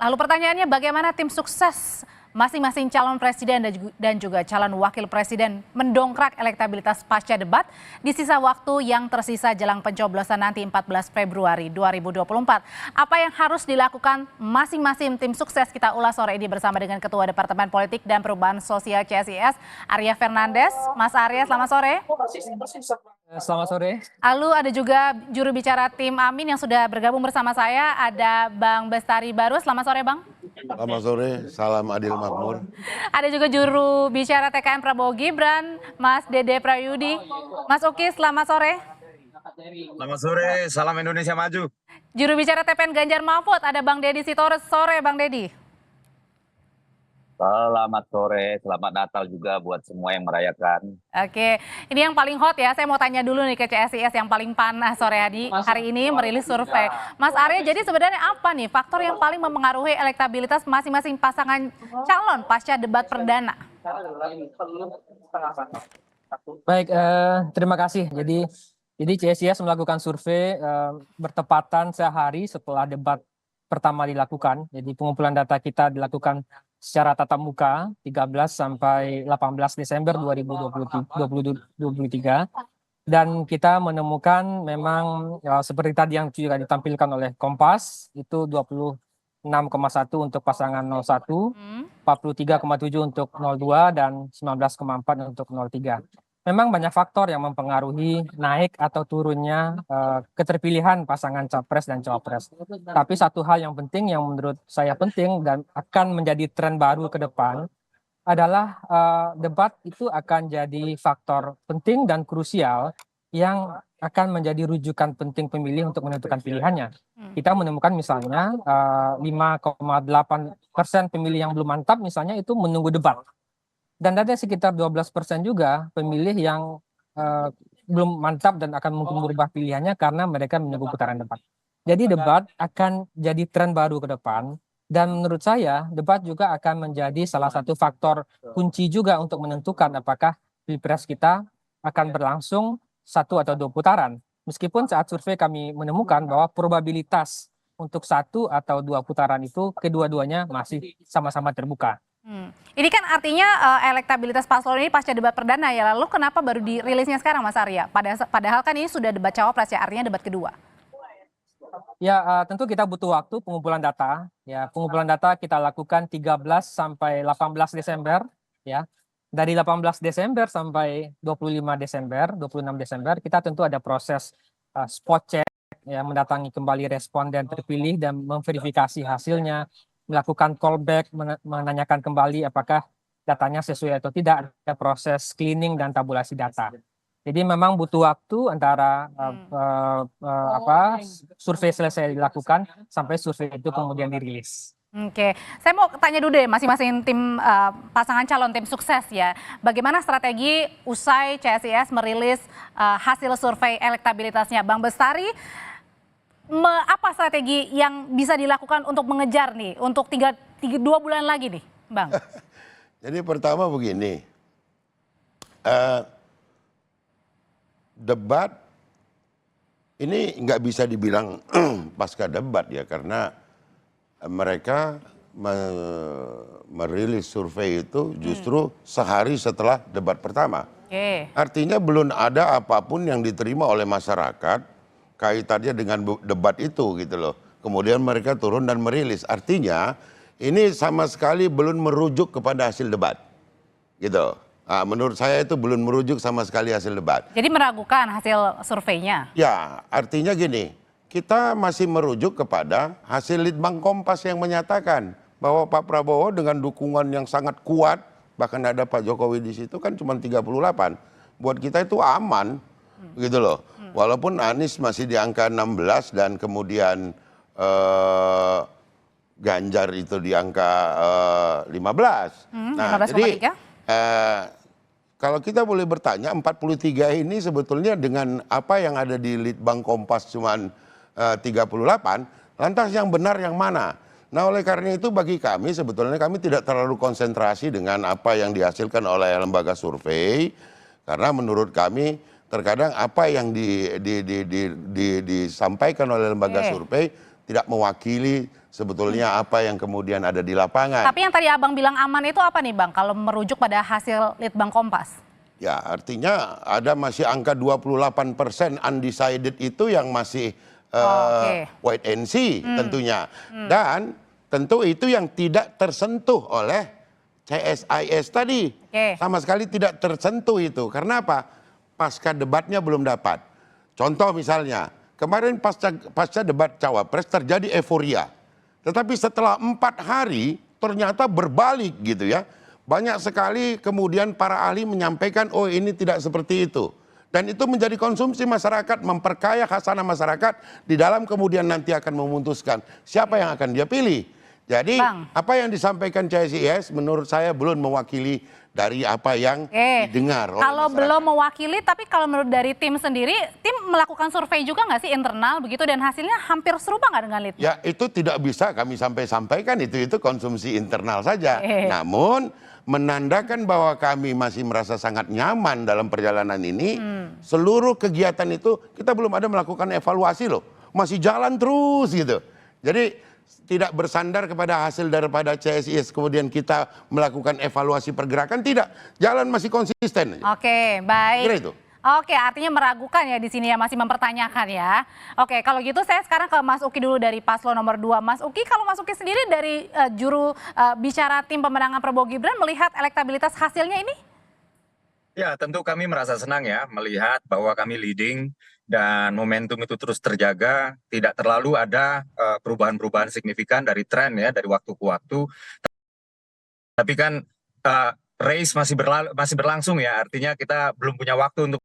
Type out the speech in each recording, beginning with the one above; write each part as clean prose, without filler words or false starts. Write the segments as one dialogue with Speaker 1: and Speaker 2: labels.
Speaker 1: Lalu pertanyaannya bagaimana tim sukses masing-masing calon presiden dan juga calon wakil presiden mendongkrak elektabilitas pasca debat di sisa waktu yang tersisa jelang pencoblosan nanti 14 Februari 2024. Apa yang harus dilakukan masing-masing tim sukses kita ulas sore ini bersama dengan Ketua Departemen Politik dan Perubahan Sosial CSIS, Arya Fernandes. Mas Arya, selamat sore.
Speaker 2: Selamat sore.
Speaker 1: Lalu ada juga juru bicara tim Amin yang sudah bergabung bersama saya, ada Bang Bestari Barus. Selamat sore, Bang.
Speaker 3: Selamat sore, salam adil makmur.
Speaker 1: Ada juga juru bicara TKN Prabowo Gibran, Mas Dede Prayudi. Mas Uki, selamat sore.
Speaker 4: Selamat sore, salam Indonesia Maju.
Speaker 1: Juru bicara TPN Ganjar Mahfud, ada Bang Dedi Sitorus. Sore, Bang Dedi.
Speaker 5: Selamat sore, selamat Natal juga buat semua yang merayakan.
Speaker 1: Oke, ini yang paling hot ya. Saya mau tanya dulu nih ke CSIS yang paling panas sore hari ini merilis survei. Mas Arya, jadi sebenarnya apa nih faktor yang paling mempengaruhi elektabilitas masing-masing pasangan calon pasca debat perdana?
Speaker 2: Baik, terima kasih. Jadi CSIS melakukan survei bertepatan sehari setelah debat pertama dilakukan. Jadi pengumpulan data kita dilakukan secara tatap muka 13 sampai 18 Desember 2023 dan kita menemukan memang seperti tadi yang juga ditampilkan oleh Kompas itu 26,1 untuk pasangan 01, 43,7 untuk 02 dan 19,4 untuk 03. Memang banyak faktor yang mempengaruhi naik atau turunnya keterpilihan pasangan capres dan cawapres. Tapi satu hal yang penting yang menurut saya penting dan akan menjadi tren baru ke depan adalah debat itu akan jadi faktor penting dan krusial yang akan menjadi rujukan penting pemilih untuk menentukan pilihannya. Kita menemukan misalnya 5,8% pemilih yang belum mantap misalnya itu menunggu debat. Dan ada sekitar 12% juga pemilih yang belum mantap dan akan mungkin berubah pilihannya karena mereka menunggu putaran debat. Jadi debat akan jadi tren baru ke depan dan menurut saya debat juga akan menjadi salah satu faktor kunci juga untuk menentukan apakah pilpres kita akan berlangsung 1 atau 2 putaran. Meskipun saat survei kami menemukan bahwa probabilitas untuk 1 atau 2 putaran itu kedua-duanya masih sama-sama terbuka.
Speaker 1: Ini kan artinya elektabilitas paslon ini pasca debat perdana ya, lalu kenapa baru dirilisnya sekarang Mas Arya? Padahal kan ini sudah debat cawapres ya, artinya debat kedua.
Speaker 2: Ya tentu kita butuh waktu pengumpulan data. Ya pengumpulan data kita lakukan 13 sampai 18 Desember. Ya dari 18 Desember sampai 25 Desember, 26 Desember kita tentu ada proses spot check, ya mendatangi kembali responden terpilih dan memverifikasi hasilnya, melakukan callback, menanyakan kembali apakah datanya sesuai atau tidak, ada proses cleaning dan tabulasi data. Jadi memang butuh waktu antara survei selesai dilakukan sampai survei itu kemudian dirilis.
Speaker 1: Oke, saya mau tanya dulu deh masing-masing tim pasangan calon tim sukses ya. Bagaimana strategi usai CSIS merilis hasil survei elektabilitasnya? Bang Bestari, apa strategi yang bisa dilakukan untuk mengejar nih untuk 2 bulan lagi nih, Bang?
Speaker 3: Jadi pertama begini, debat ini nggak bisa dibilang pasca debat ya karena mereka merilis survei itu justru sehari setelah debat pertama. Artinya belum ada apapun yang diterima oleh masyarakat kaitannya dengan debat itu gitu loh. Kemudian mereka turun dan merilis. Artinya ini sama sekali belum merujuk kepada hasil debat. Gitu. Nah, menurut saya itu belum merujuk sama sekali hasil debat.
Speaker 1: Jadi meragukan hasil surveinya?
Speaker 3: Ya, artinya gini, kita masih merujuk kepada hasil Litbang Kompas yang menyatakan bahwa Pak Prabowo dengan dukungan yang sangat kuat, bahkan ada Pak Jokowi di situ kan cuma 38. Buat kita itu aman, gitu loh. Walaupun Anies masih di angka 16 dan kemudian Ganjar itu di angka 15. Nah,
Speaker 1: 15,3.
Speaker 3: jadi kalau kita boleh bertanya 43 ini sebetulnya dengan apa yang ada di Litbang Kompas cuman 38, lantas yang benar yang mana? Nah oleh karena itu bagi kami sebetulnya kami tidak terlalu konsentrasi dengan apa yang dihasilkan oleh lembaga survei. Karena menurut kami terkadang apa yang disampaikan oleh lembaga survei tidak mewakili sebetulnya apa yang kemudian ada di lapangan.
Speaker 1: Tapi yang tadi Abang bilang aman itu apa nih Bang, kalau merujuk pada hasil Litbang Kompas?
Speaker 3: Ya, artinya ada masih angka 28% undecided itu yang masih wait and see tentunya. Dan tentu itu yang tidak tersentuh oleh CSIS tadi. Sama sekali tidak tersentuh itu. Karena apa? Pasca debatnya belum dapat. Contoh misalnya, kemarin pasca debat Cawapres terjadi euforia. Tetapi setelah 4 hari ternyata berbalik gitu ya. Banyak sekali kemudian para ahli menyampaikan, oh ini tidak seperti itu. Dan itu menjadi konsumsi masyarakat, memperkaya khasanah masyarakat, di dalam kemudian nanti akan memutuskan siapa yang akan dia pilih. Jadi apa yang disampaikan CSIS menurut saya belum mewakili dari apa yang didengar oleh
Speaker 1: Kalau
Speaker 3: masyarakat.
Speaker 1: belum mewakili, tapi kalau menurut dari tim sendiri, tim melakukan survei juga nggak sih internal begitu, dan hasilnya hampir serupa nggak dengan Litbang?
Speaker 3: Ya itu tidak bisa kami sampaikan, itu konsumsi internal saja. Namun menandakan bahwa kami masih merasa sangat nyaman dalam perjalanan ini, seluruh kegiatan itu kita belum ada melakukan evaluasi loh, masih jalan terus gitu. Jadi tidak bersandar kepada hasil daripada CSIS kemudian kita melakukan evaluasi pergerakan, tidak, jalan masih konsisten.
Speaker 1: Oke, baik.
Speaker 3: Kira itu.
Speaker 1: Oke, artinya meragukan ya di sini ya, masih mempertanyakan ya. Oke, kalau gitu saya sekarang ke Mas Uki dulu dari paslon nomor 2. Mas Uki, kalau Mas Uki sendiri dari juru bicara tim pemenangan Prabowo Gibran melihat elektabilitas hasilnya ini?
Speaker 4: Ya, tentu kami merasa senang ya melihat bahwa kami leading dan momentum itu terus terjaga, tidak terlalu ada perubahan-perubahan signifikan dari tren ya dari waktu ke waktu. Tapi kan race masih berlangsung ya, artinya kita belum punya waktu untuk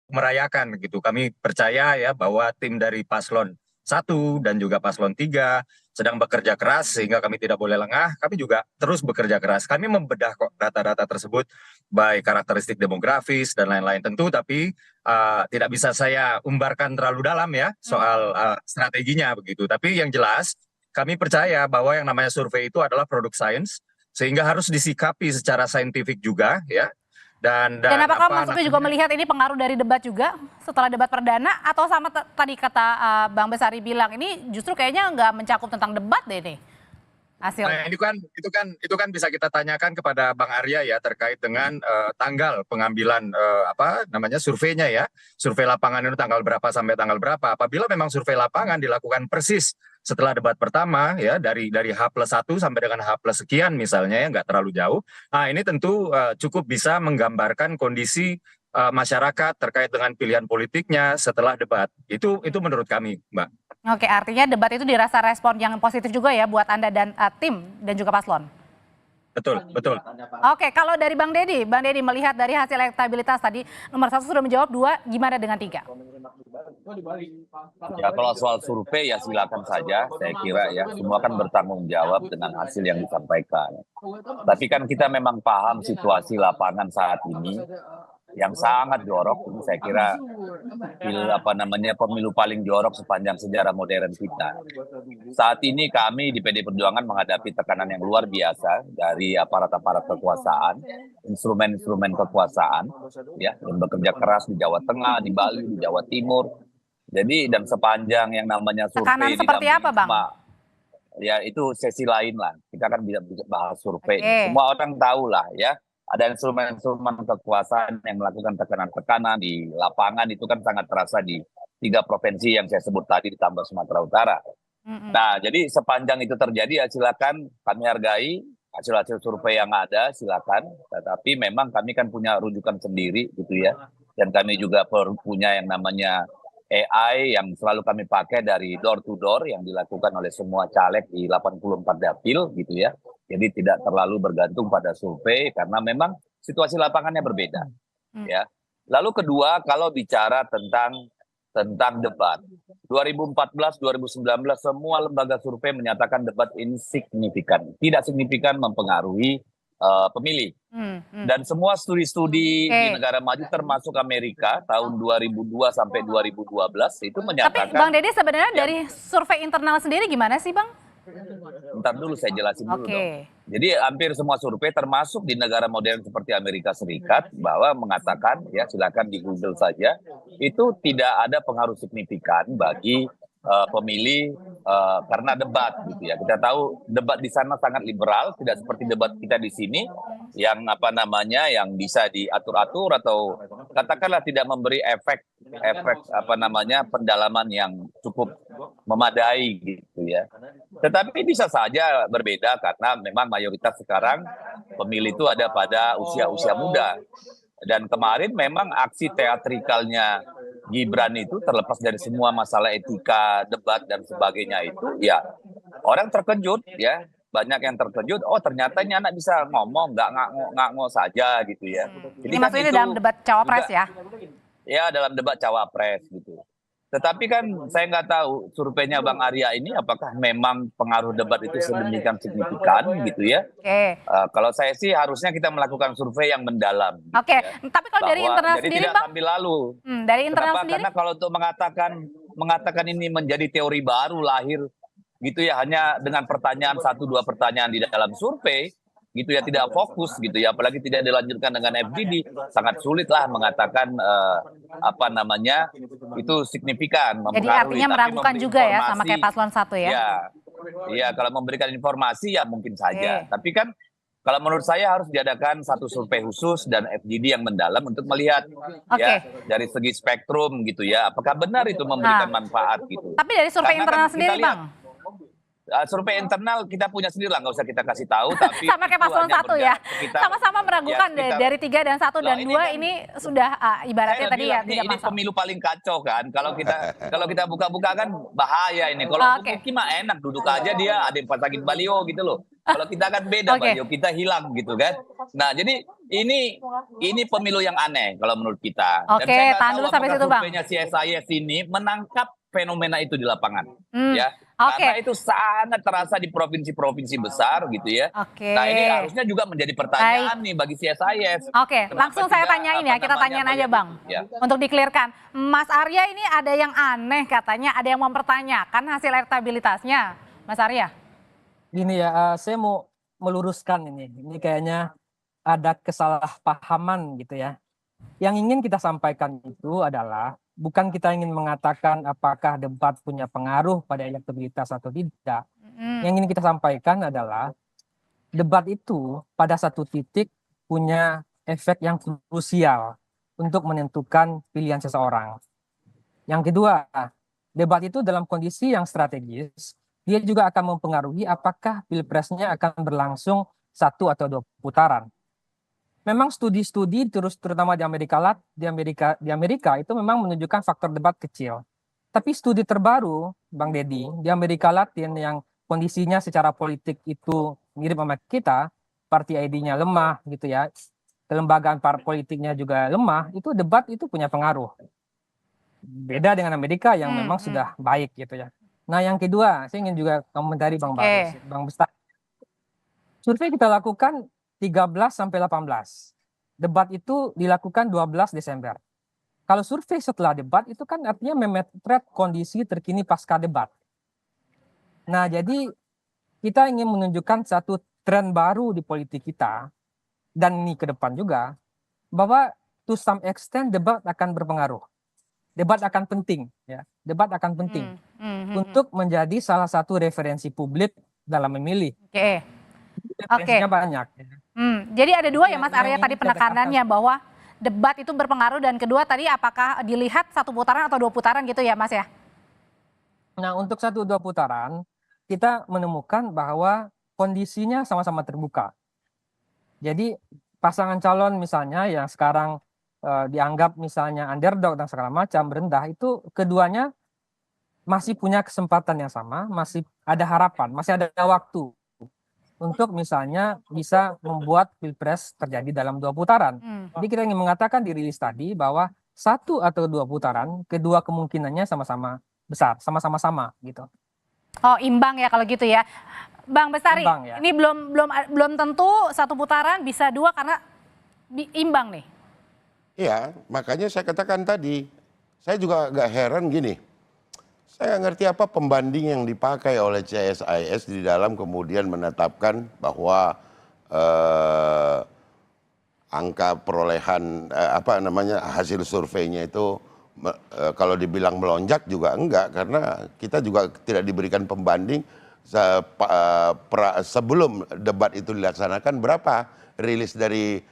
Speaker 4: merayakan gitu. Kami percaya ya bahwa tim dari paslon 1 dan juga paslon 3 sedang bekerja keras sehingga kami tidak boleh lengah. Kami juga terus bekerja keras. Kami membedah kok data-data tersebut, baik karakteristik demografis dan lain-lain tentu, tapi tidak bisa saya umbarkan terlalu dalam ya soal strateginya begitu. Tapi yang jelas kami percaya bahwa yang namanya survei itu adalah produk sains, sehingga harus disikapi secara saintifik juga ya. Dan
Speaker 1: apakah Mas Uki juga melihat ini pengaruh dari debat juga setelah debat perdana, atau sama tadi kata Bang Besari bilang ini justru kayaknya nggak mencakup tentang debat deh nih hasilnya?
Speaker 4: Nah, itu kan bisa kita tanyakan kepada Bang Arya ya terkait dengan tanggal pengambilan surveinya ya. Survei lapangan itu tanggal berapa sampai tanggal berapa. Apabila memang survei lapangan dilakukan persis setelah debat pertama ya, dari H+1 sampai dengan H+ sekian misalnya ya, nggak terlalu jauh. Nah, ini tentu cukup bisa menggambarkan kondisi masyarakat terkait dengan pilihan politiknya setelah debat. Itu menurut kami, Mbak.
Speaker 1: Oke, artinya debat itu dirasa respon yang positif juga ya buat Anda dan tim dan juga paslon.
Speaker 4: Betul.
Speaker 1: Oke, kalau dari Bang Deddy melihat dari hasil elektabilitas tadi, nomor 1 sudah menjawab, 2 gimana dengan 3?
Speaker 5: Ya kalau soal survei ya silakan saja, saya kira ya semua kan bertanggung jawab dengan hasil yang disampaikan. Tapi kan kita memang paham situasi lapangan saat ini yang sangat jorok. Ini saya kira pemilu paling jorok sepanjang sejarah modern kita. Saat ini kami di PD Perjuangan menghadapi tekanan yang luar biasa dari aparat-aparat kekuasaan, instrumen-instrumen kekuasaan, ya, yang bekerja keras di Jawa Tengah, di Bali, di Jawa Timur. Jadi dan sepanjang yang namanya survei
Speaker 1: tekanan seperti apa, Bang?
Speaker 5: Ya itu sesi lain lah. Kita kan bisa bahas survei. Semua orang tahu lah ya. Ada instrumen-instrumen kekuasaan yang melakukan tekanan-tekanan di lapangan, itu kan sangat terasa di 3 provinsi yang saya sebut tadi ditambah Sumatera Utara. Nah, jadi sepanjang itu terjadi ya silakan kami hargai hasil-hasil survei yang ada, silakan. Tetapi memang kami kan punya rujukan sendiri gitu ya. Dan kami juga punya yang namanya AI yang selalu kami pakai dari door to door yang dilakukan oleh semua caleg di 84 dapil gitu ya. Jadi tidak terlalu bergantung pada survei karena memang situasi lapangannya berbeda. Ya. Lalu kedua, kalau bicara tentang debat, 2014, 2019 semua lembaga survei menyatakan debat ini signifikan, tidak signifikan mempengaruhi pemilih. Dan semua studi-studi di negara maju termasuk Amerika tahun 2002 sampai 2012 itu menyatakan.
Speaker 1: Tapi Bang Deddy sebenarnya dari survei internal sendiri gimana sih, Bang?
Speaker 5: Bentar dulu saya jelasin dulu dong. Jadi hampir semua survei termasuk di negara modern seperti Amerika Serikat bahwa mengatakan ya silakan di Google saja itu tidak ada pengaruh signifikan bagi pemilih karena debat gitu ya. Kita tahu debat di sana sangat liberal, tidak seperti debat kita di sini yang yang bisa diatur-atur atau katakanlah tidak memberi efek pendalaman yang cukup memadai gitu ya. Tetapi bisa saja berbeda karena memang mayoritas sekarang pemilih itu ada pada usia-usia muda. Dan kemarin memang aksi teatrikalnya Gibran itu terlepas dari semua masalah etika, debat dan sebagainya itu ya orang terkejut ya. Banyak yang terkejut, oh ternyata ini anak bisa ngomong, nggak ngo saja gitu ya.
Speaker 1: Jadi maksudnya ini dalam debat cawapres ya?
Speaker 5: Ya dalam debat cawapres gitu. Tetapi kan saya nggak tahu surveinya Bang Arya ini apakah memang pengaruh debat itu sedemikian signifikan gitu ya. Kalau saya sih harusnya kita melakukan survei yang mendalam. Gitu ya.
Speaker 1: Tapi kalau dari internal
Speaker 5: jadi
Speaker 1: sendiri
Speaker 5: tidak
Speaker 1: Bang?
Speaker 5: sambil lalu.
Speaker 1: Dari internal sendiri?
Speaker 5: Karena kalau untuk mengatakan ini menjadi teori baru lahir gitu ya hanya dengan pertanyaan 1-2 pertanyaan di dalam survei gitu ya tidak fokus gitu ya apalagi tidak dilanjutkan dengan FGD sangat sulit lah mengatakan itu signifikan
Speaker 1: jadi artinya meragukan juga ya sama kayak paslon 1 ya.
Speaker 5: Iya kalau memberikan informasi ya mungkin saja tapi kan kalau menurut saya harus diadakan satu survei khusus dan FGD yang mendalam untuk melihat ya dari segi spektrum gitu ya apakah benar itu memberikan manfaat gitu.
Speaker 1: Tapi dari survei internal sendiri Bang?
Speaker 5: Survei internal kita punya sendiri lah, nggak usah kita kasih tahu. Tapi
Speaker 1: sama kayak paslon 1 ya, sama-sama meragukan dari 3 dan 1 dan 2 ini sudah ibaratnya tadi ya tidak
Speaker 5: ini pemilu paling kacau kan. Kalau kita buka-buka kan bahaya ini. Kalau Buki mah enak duduk aja dia ada yang pasangin baliho gitu loh. Kalau kita kan beda baliho, kita hilang gitu kan. Nah jadi ini pemilu yang aneh kalau menurut kita.
Speaker 1: Oke, tahan dulu sampai situ Bang.
Speaker 5: Surveinya CSIS ini menangkap fenomena itu di lapangan, ya. Karena itu sangat terasa di provinsi-provinsi besar, gitu ya. Nah ini harusnya juga menjadi pertanyaan nih bagi CSIS.
Speaker 1: Langsung saya tanyain ya, kita tanyain aja Bang, untuk dikelirkan. Mas Arya ini ada yang aneh katanya, ada yang mempertanyakan hasil elektabilitasnya, Mas Arya.
Speaker 2: Gini ya, saya mau meluruskan ini kayaknya ada kesalahpahaman gitu ya. Yang ingin kita sampaikan itu adalah bukan kita ingin mengatakan apakah debat punya pengaruh pada elektabilitas atau tidak. Yang ingin kita sampaikan adalah debat itu pada satu titik punya efek yang krusial untuk menentukan pilihan seseorang. Yang kedua, debat itu dalam kondisi yang strategis, dia juga akan mempengaruhi apakah pilpresnya akan berlangsung 1 atau 2 putaran. Memang studi-studi terutama di Amerika itu memang menunjukkan faktor debat kecil. Tapi studi terbaru, Bang Deddy, di Amerika Latin yang kondisinya secara politik itu mirip sama kita, party ID-nya lemah gitu ya, kelembagaan politiknya juga lemah, itu debat itu punya pengaruh. Beda dengan Amerika yang memang sudah baik gitu ya. Nah yang kedua, saya ingin juga komentari Bang Bestari. Survei kita lakukan 13-18. Debat itu dilakukan 12 Desember. Kalau survei setelah debat itu kan artinya memotret kondisi terkini pasca debat. Nah, jadi kita ingin menunjukkan satu tren baru di politik kita dan ini ke depan juga bahwa to some extent debat akan berpengaruh. Debat akan penting ya. Debat akan penting untuk menjadi salah satu referensi publik dalam memilih. Referensinya banyak.
Speaker 1: Jadi ada 2 ya Mas Arya tadi penekanannya bahwa debat itu berpengaruh dan kedua tadi apakah dilihat 1 putaran atau 2 putaran gitu ya Mas ya?
Speaker 2: Nah untuk 1-2 putaran kita menemukan bahwa kondisinya sama-sama terbuka. Jadi pasangan calon misalnya yang sekarang dianggap misalnya underdog dan segala macam rendah itu keduanya masih punya kesempatan yang sama, masih ada harapan, masih ada waktu untuk misalnya bisa membuat pilpres terjadi dalam 2 putaran. Jadi kita ingin mengatakan di rilis tadi bahwa 1 atau 2 putaran, kedua kemungkinannya sama-sama besar, sama-sama sama gitu.
Speaker 1: Oh imbang ya kalau gitu ya, Bang Bestari. Ya. Ini belum tentu 1 putaran bisa 2 karena imbang nih.
Speaker 3: Iya, makanya saya katakan tadi, saya juga agak heran gini. Saya nggak ngerti apa pembanding yang dipakai oleh CSIS di dalam kemudian menetapkan bahwa angka perolehan hasil surveinya itu kalau dibilang melonjak juga enggak, karena kita juga tidak diberikan pembanding sebelum debat itu dilaksanakan berapa rilis dari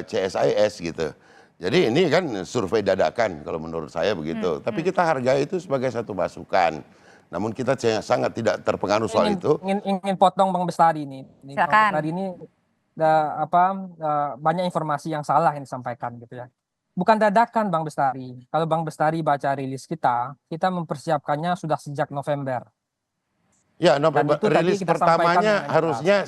Speaker 3: CSIS gitu. Jadi ini kan survei dadakan kalau menurut saya begitu. Tapi kita hargai itu sebagai satu masukan. Namun kita sangat tidak terpengaruh soal itu.
Speaker 2: Ingin potong Bang Bestari nih. Bang Bestari ini banyak informasi yang salah yang disampaikan gitu ya. Bukan dadakan Bang Bestari. Kalau Bang Bestari baca rilis kita mempersiapkannya sudah sejak November.
Speaker 3: Ya, November. Rilis pertamanya harusnya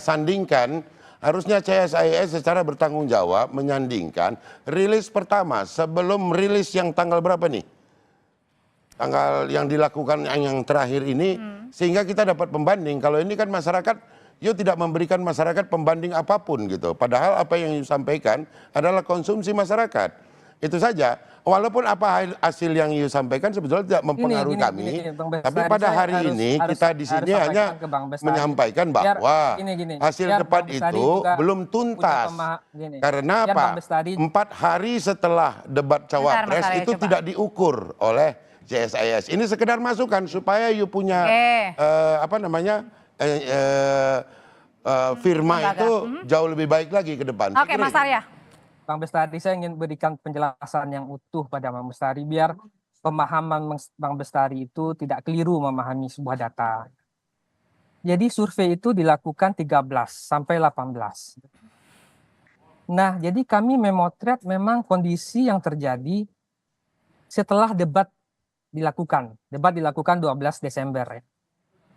Speaker 3: harusnya CSIS secara bertanggung jawab menyandingkan rilis pertama sebelum rilis yang tanggal berapa nih? Tanggal yang dilakukan yang terakhir ini, sehingga kita dapat pembanding. Kalau ini kan masyarakat, tidak memberikan masyarakat pembanding apapun gitu. Padahal apa yang sampaikan adalah konsumsi masyarakat. Itu saja. Walaupun apa hasil yang sampaikan sebetulnya tidak mempengaruhi kami, tapi pada hari ini kita di sini hanya menyampaikan bahwa hasil debat itu belum tuntas. Karena apa? 4 hari setelah debat cawapres itu tidak diukur oleh CSIS. Ini sekedar masukan supaya punya firma itu jauh lebih baik lagi ke depan.
Speaker 1: Oke, Mas Arya.
Speaker 2: Bang Bestari, saya ingin berikan penjelasan yang utuh pada Bang Bestari biar pemahaman Bang Bestari itu tidak keliru memahami sebuah data. Jadi survei itu dilakukan 13 sampai 18. Nah, jadi kami memotret memang kondisi yang terjadi setelah debat dilakukan. Debat dilakukan 12 Desember ya.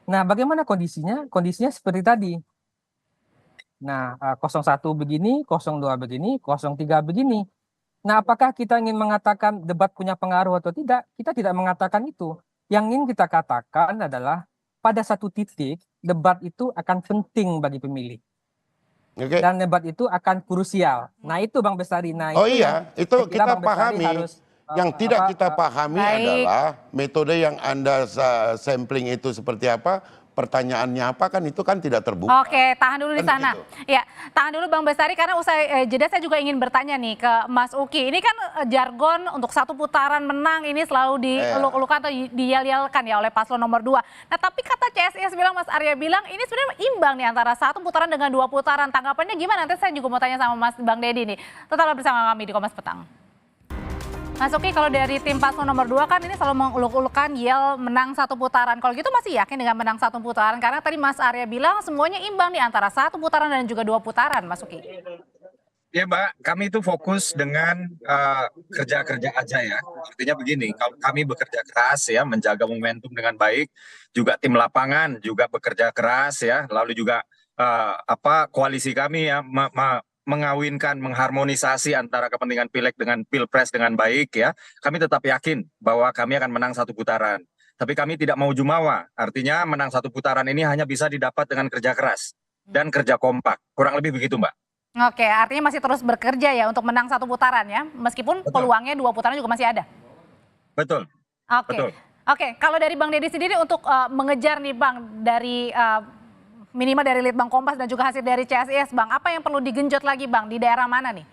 Speaker 2: Nah, bagaimana kondisinya? Kondisinya seperti tadi. Nah, 01 begini, 02 begini, 03 begini. Nah, apakah kita ingin mengatakan debat punya pengaruh atau tidak? Kita tidak mengatakan itu. Yang ingin kita katakan adalah pada satu titik debat itu akan penting bagi pemilih.
Speaker 3: Okay.
Speaker 2: Dan debat itu akan krusial. Nah, itu Bang Bestari. Nah,
Speaker 3: itu kita pahami. Yang tidak kita pahami adalah metode yang Anda sampling itu seperti apa, pertanyaannya apa, kan itu kan tidak terbuka.
Speaker 1: Oke, tahan dulu di sana.
Speaker 3: Gitu.
Speaker 1: Ya, tahan dulu Bang Bestari, karena usai jeda saya juga ingin bertanya nih ke Mas Uki. Ini kan jargon untuk satu putaran menang ini selalu dieluk-elukan atau diyal-yalkan ya oleh paslon nomor 2. Nah, tapi kata CSIS bilang, Mas Arya bilang, ini sebenarnya imbang nih antara satu putaran dengan 2 putaran. Tanggapannya gimana? Nanti saya juga mau tanya sama Mas Bang Deddy nih. Tetaplah bersama kami di Kompas Petang. Mas Uki, kalau dari tim paslon nomor 2 kan ini selalu menguluk-ulukan yel menang 1 putaran. Kalau gitu masih yakin dengan menang 1 putaran? Karena tadi Mas Arya bilang semuanya imbang nih antara 1 putaran dan juga 2 putaran, Mas Uki.
Speaker 4: Ya Mbak, kami itu fokus dengan kerja-kerja aja ya. Artinya begini, kalau kami bekerja keras ya, menjaga momentum dengan baik, juga tim lapangan juga bekerja keras ya, lalu juga koalisi kami ya mengawinkan, mengharmonisasi antara kepentingan pileg dengan pilpres dengan baik ya, kami tetap yakin bahwa kami akan menang 1 putaran. Tapi kami tidak mau jumawa, artinya menang 1 putaran ini hanya bisa didapat dengan kerja keras dan kerja kompak, kurang lebih begitu Mbak.
Speaker 1: Oke, artinya masih terus bekerja ya untuk menang 1 putaran ya, meskipun peluangnya 2 putaran juga masih ada.
Speaker 4: Betul.
Speaker 1: Oke. Oke, kalau dari Bang Deddy sendiri untuk mengejar nih Bang dari minimal dari Litbang Kompas dan juga hasil dari CSIS, Bang. Apa yang perlu digenjot lagi, Bang? Di daerah mana nih?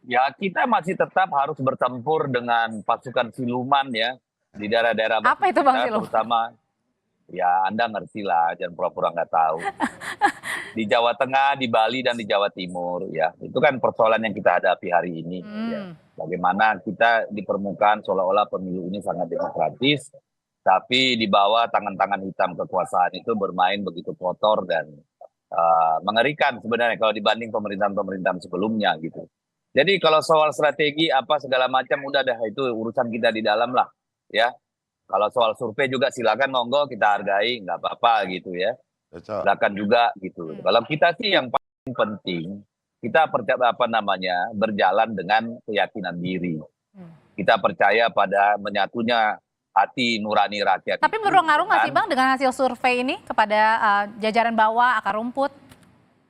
Speaker 5: Ya, kita masih tetap harus bertempur dengan pasukan siluman ya. Di daerah-daerah
Speaker 1: apa itu Bang Siluman?
Speaker 5: Terutama, ya Anda ngerti lah, jangan pura-pura nggak tahu. Di Jawa Tengah, di Bali, dan di Jawa Timur ya. Itu kan persoalan yang kita hadapi hari ini. Ya. Bagaimana kita di permukaan seolah-olah pemilu ini sangat demokratis, tapi di bawah tangan-tangan hitam kekuasaan itu bermain begitu kotor dan mengerikan sebenarnya kalau dibanding pemerintahan-pemerintahan sebelumnya gitu. Jadi kalau soal strategi apa segala macam udah dah itu urusan kita di dalam lah ya. Kalau soal survei juga silakan monggo kita hargai, nggak apa-apa gitu ya. Silakan juga gitu. Kalau kita sih yang paling penting kita berjalan dengan keyakinan diri. Kita percaya pada menyatunya hati nurani rakyat.
Speaker 1: Tapi berpengaruh nggak sih Bang dengan hasil survei ini kepada jajaran bawah, akar rumput,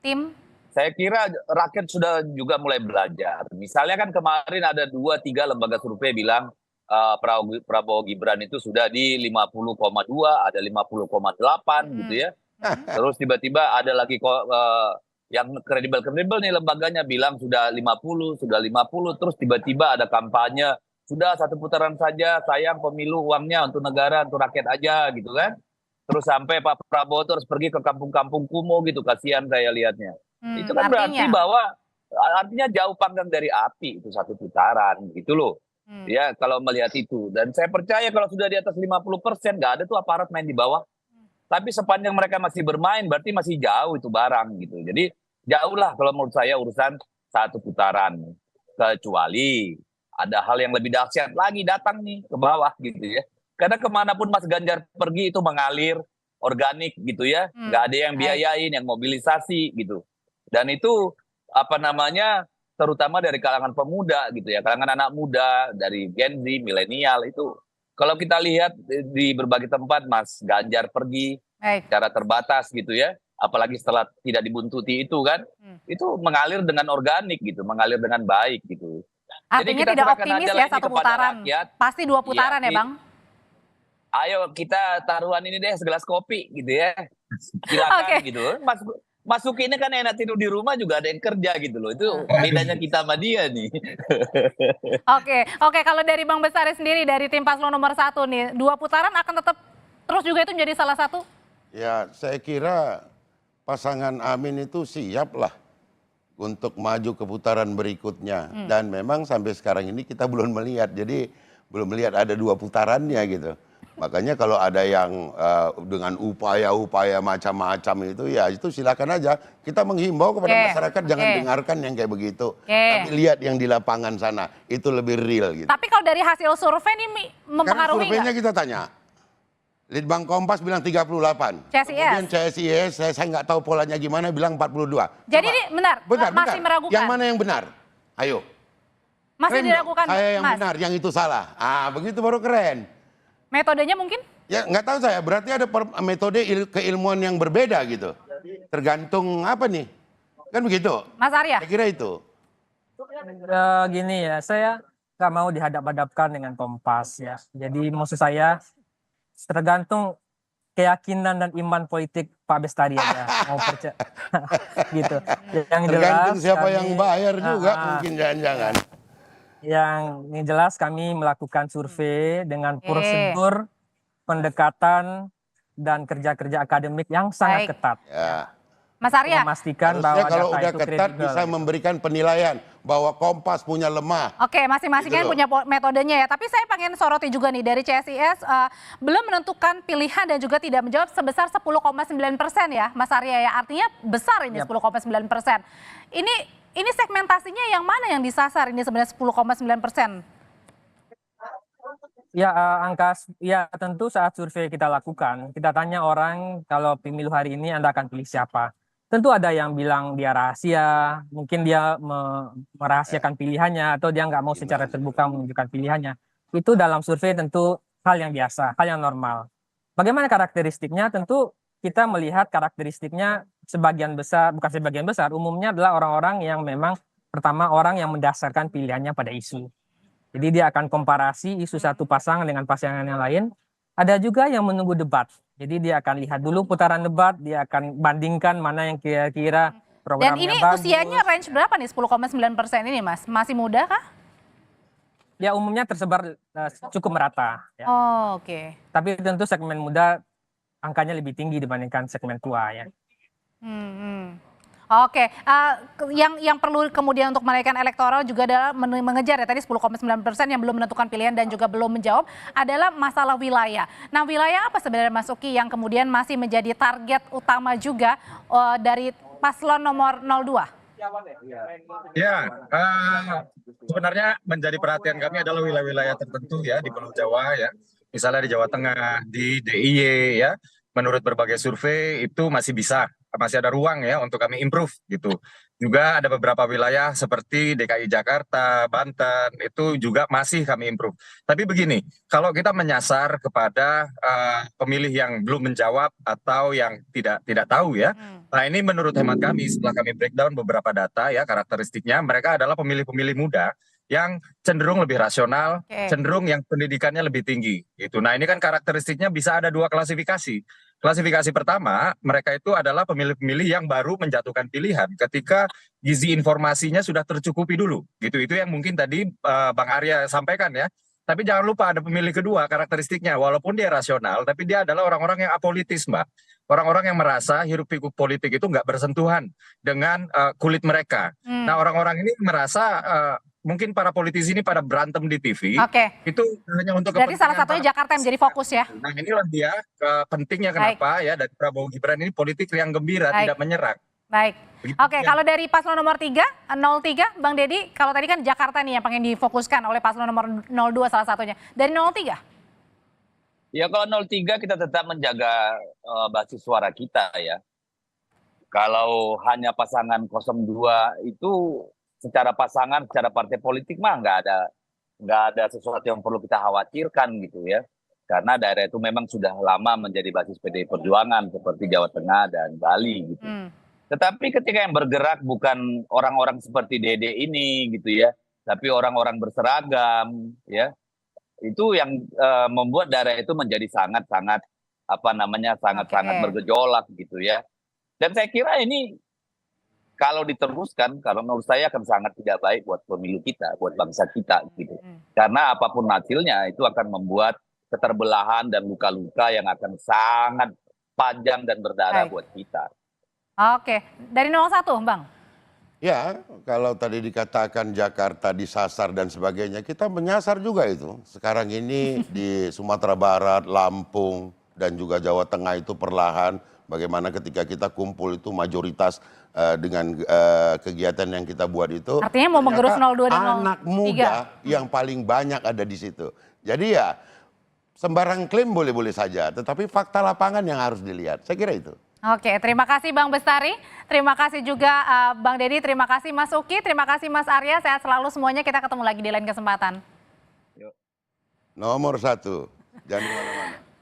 Speaker 1: tim?
Speaker 5: Saya kira rakyat sudah juga mulai belajar. Misalnya kan kemarin ada 2-3 lembaga survei bilang Prabowo Gibran itu sudah di 50,2, ada 50,8 gitu ya. Terus tiba-tiba ada lagi yang kredibel nih lembaganya bilang sudah 50, terus tiba-tiba ada kampanye sudah satu putaran saja, sayang pemilu uangnya untuk negara, untuk rakyat aja gitu kan. Terus sampai Pak Prabowo terus pergi ke kampung-kampung kumuh gitu, kasihan saya lihatnya. Itu kan berarti bahwa artinya jauh panggang dari api itu satu putaran gitu loh. Ya kalau melihat itu, dan saya percaya kalau sudah di atas 50% nggak ada tuh aparat main di bawah. Tapi sepanjang mereka masih bermain berarti masih jauh itu barang gitu. Jadi jauh lah kalau menurut saya urusan satu putaran, kecuali ada hal yang lebih dahsyat lagi datang nih ke bawah gitu ya. Karena kemanapun Mas Ganjar pergi itu mengalir organik gitu ya, nggak ada yang biayain, yang mobilisasi gitu. Dan itu apa namanya, terutama dari kalangan pemuda gitu ya, kalangan anak muda dari Gen Z, milenial itu. Kalau kita lihat di berbagai tempat Mas Ganjar pergi secara terbatas gitu ya, apalagi setelah tidak dibuntuti itu kan, itu mengalir dengan organik gitu, mengalir dengan baik gitu.
Speaker 1: Artinya
Speaker 5: jadi
Speaker 1: tidak optimis ya satu putaran, rakyat. Pasti 2 putaran ya Bang?
Speaker 5: Ayo kita taruhan ini deh segelas kopi gitu ya, silakan gitu. Masuk ini kan enak, tidur di rumah juga ada yang kerja gitu loh. Itu bedanya kita sama dia nih.
Speaker 1: Oke. Kalau dari Bang Bestari sendiri, dari tim paslon nomor 1 nih, 2 putaran akan tetap terus juga itu menjadi salah satu?
Speaker 3: Ya, saya kira pasangan Amin itu siap lah untuk maju ke putaran berikutnya. Dan memang sampai sekarang ini kita belum melihat. Jadi belum melihat ada 2 putarannya gitu. Makanya kalau ada yang dengan upaya-upaya macam-macam itu, ya itu silakan aja. Kita menghimbau kepada masyarakat jangan dengarkan yang kayak begitu. Tapi lihat yang di lapangan sana, itu lebih real gitu.
Speaker 1: Tapi kalau dari hasil survei ini mempengaruhi nggak?
Speaker 3: Surveinya kita tanya. Litbang Kompas bilang 38.
Speaker 1: CSIS.
Speaker 3: Kemudian CSIS, saya nggak tahu polanya gimana, bilang 42.
Speaker 1: Jadi ini benar, masih meragukan.
Speaker 3: Yang mana yang benar? Ayo.
Speaker 1: Masih diragukan,
Speaker 3: saya yang
Speaker 1: Mas.
Speaker 3: benar, yang itu salah. Begitu baru keren.
Speaker 1: Metodenya mungkin?
Speaker 3: Ya nggak tahu saya, berarti ada metode keilmuan yang berbeda gitu. Tergantung apa nih? Kan begitu.
Speaker 1: Mas Arya?
Speaker 3: Saya kira itu.
Speaker 2: Gini ya, saya nggak mau dihadap-hadapkan dengan Kompas ya. Jadi maksud saya tergantung keyakinan dan iman politik Pak Bestari aja. Mau percaya gitu. Yang
Speaker 3: Tergantung
Speaker 2: jelas
Speaker 3: siapa
Speaker 2: kami,
Speaker 3: yang bayar juga mungkin jangan-jangan.
Speaker 2: Yang jelas kami melakukan survei dengan prosedur pendekatan dan kerja-kerja akademik yang sangat ketat.
Speaker 3: Ya.
Speaker 1: Mas Arya,
Speaker 2: memastikan
Speaker 3: Harusnya
Speaker 2: bahwa
Speaker 3: kalau
Speaker 2: data
Speaker 3: udah
Speaker 2: itu
Speaker 3: ketat
Speaker 2: kredibel.
Speaker 3: bisa memberikan penilaian bahwa Kompas punya lemah.
Speaker 1: Oke, masing-masing kan
Speaker 3: Gitu loh.
Speaker 1: punya metodenya ya. Tapi saya pengen soroti juga nih dari CSIS belum menentukan pilihan dan juga tidak menjawab sebesar 10,9% ya, Mas Arya ya. Artinya besar ini 10,9%. Ini segmentasinya yang mana yang disasar ini sebenarnya 10,9%?
Speaker 2: Ya, ya tentu saat survei kita lakukan, kita tanya orang kalau pemilu hari ini Anda akan pilih siapa. Tentu ada yang bilang dia rahasia, mungkin dia merahasiakan pilihannya atau dia nggak mau secara terbuka menunjukkan pilihannya. Itu dalam survei tentu hal yang biasa, hal yang normal. Bagaimana karakteristiknya? Tentu kita melihat karakteristiknya sebagian besar, bukan sebagian besar, umumnya adalah orang-orang yang memang pertama orang yang mendasarkan pilihannya pada isu. Jadi dia akan komparasi isu satu pasangan dengan pasangan yang lain. Ada juga yang menunggu debat. Jadi dia akan lihat dulu putaran debat, dia akan bandingkan mana yang kira-kira programnya bagus.
Speaker 1: Dan ini usianya range berapa nih 10,9% ini Mas? Masih muda kah?
Speaker 2: Ya umumnya tersebar cukup merata. Ya.
Speaker 1: Oh, oke.
Speaker 2: Tapi tentu segmen muda angkanya lebih tinggi dibandingkan segmen tua ya.
Speaker 1: Oke, yang perlu kemudian untuk menaikkan elektoral juga adalah mengejar ya tadi 10,9% yang belum menentukan pilihan dan juga belum menjawab adalah masalah wilayah. Nah, wilayah apa sebenarnya Mas Uki yang kemudian masih menjadi target utama juga dari paslon nomor 02?
Speaker 4: Ya, sebenarnya menjadi perhatian kami adalah wilayah-wilayah tertentu ya di Pulau Jawa ya. Misalnya di Jawa Tengah, di DIY ya. Menurut berbagai survei itu masih ada ruang ya untuk kami improve gitu. Juga ada beberapa wilayah seperti DKI Jakarta, Banten itu juga masih kami improve. Tapi begini, kalau kita menyasar kepada pemilih yang belum menjawab atau yang tidak tahu ya. Nah, ini menurut hemat kami setelah kami breakdown beberapa data ya karakteristiknya, mereka adalah pemilih-pemilih muda yang cenderung lebih rasional, cenderung yang pendidikannya lebih tinggi gitu. Nah, ini kan karakteristiknya bisa ada 2 klasifikasi. Klasifikasi pertama, mereka itu adalah pemilih-pemilih yang baru menjatuhkan pilihan ketika gizi informasinya sudah tercukupi dulu. Gitu. Itu yang mungkin tadi Bang Arya sampaikan ya. Tapi jangan lupa ada pemilih kedua karakteristiknya. Walaupun dia rasional, tapi dia adalah orang-orang yang apolitis, Mbak. Orang-orang yang merasa hiruk pikuk politik itu nggak bersentuhan dengan kulit mereka. Nah, orang-orang ini merasa mungkin para politisi ini pada berantem di TV.
Speaker 1: Oke.
Speaker 4: Itu hanya untuk
Speaker 1: Berarti salah
Speaker 4: kepentingan
Speaker 1: satunya Jakarta yang menjadi fokus ya.
Speaker 4: Nah, inilah dia pentingnya kenapa ya dari Prabowo Gibran ini politik yang gembira,
Speaker 1: Baik.
Speaker 4: tidak menyerang.
Speaker 1: Baik.
Speaker 4: Begitu
Speaker 1: Oke,
Speaker 4: ya.
Speaker 1: kalau dari paslon nomor 3, 03, Bang Deddy, kalau tadi kan Jakarta nih yang pengen difokuskan oleh paslon nomor 02 salah satunya. Dari 03?
Speaker 5: Ya kalau 03 kita tetap menjaga basis suara kita ya. Kalau hanya pasangan 02 itu secara pasangan, secara partai politik mah nggak ada sesuatu yang perlu kita khawatirkan gitu ya. Karena daerah itu memang sudah lama menjadi basis PDI Perjuangan seperti Jawa Tengah dan Bali gitu. Tetapi ketika yang bergerak bukan orang-orang seperti Dede ini gitu ya, tapi orang-orang berseragam ya, itu yang membuat daerah itu menjadi sangat-sangat sangat-sangat bergejolak gitu ya. Dan saya kira ini kalau diteruskan, kalau menurut saya akan sangat tidak baik buat pemilu kita, buat bangsa kita gitu. Karena apapun hasilnya itu akan membuat keterbelahan dan luka-luka yang akan sangat panjang dan berdarah buat kita.
Speaker 1: Oke, dari 01, Bang.
Speaker 3: Ya, kalau tadi dikatakan Jakarta disasar dan sebagainya, kita menyasar juga itu. Sekarang ini di Sumatera Barat, Lampung, dan juga Jawa Tengah itu perlahan. Bagaimana ketika kita kumpul itu mayoritas dengan kegiatan yang kita buat itu.
Speaker 1: Artinya mau menggerus 02 dan 03.
Speaker 3: Anak muda yang paling banyak ada di situ. Jadi ya sembarang klaim boleh-boleh saja, tetapi fakta lapangan yang harus dilihat. Saya kira itu.
Speaker 1: Oke, terima kasih Bang Bestari, terima kasih juga Bang Deddy, terima kasih Mas Uki, terima kasih Mas Arya, sehat selalu semuanya, kita ketemu lagi di lain kesempatan.
Speaker 3: Nomor 1, jangan kemana-mana.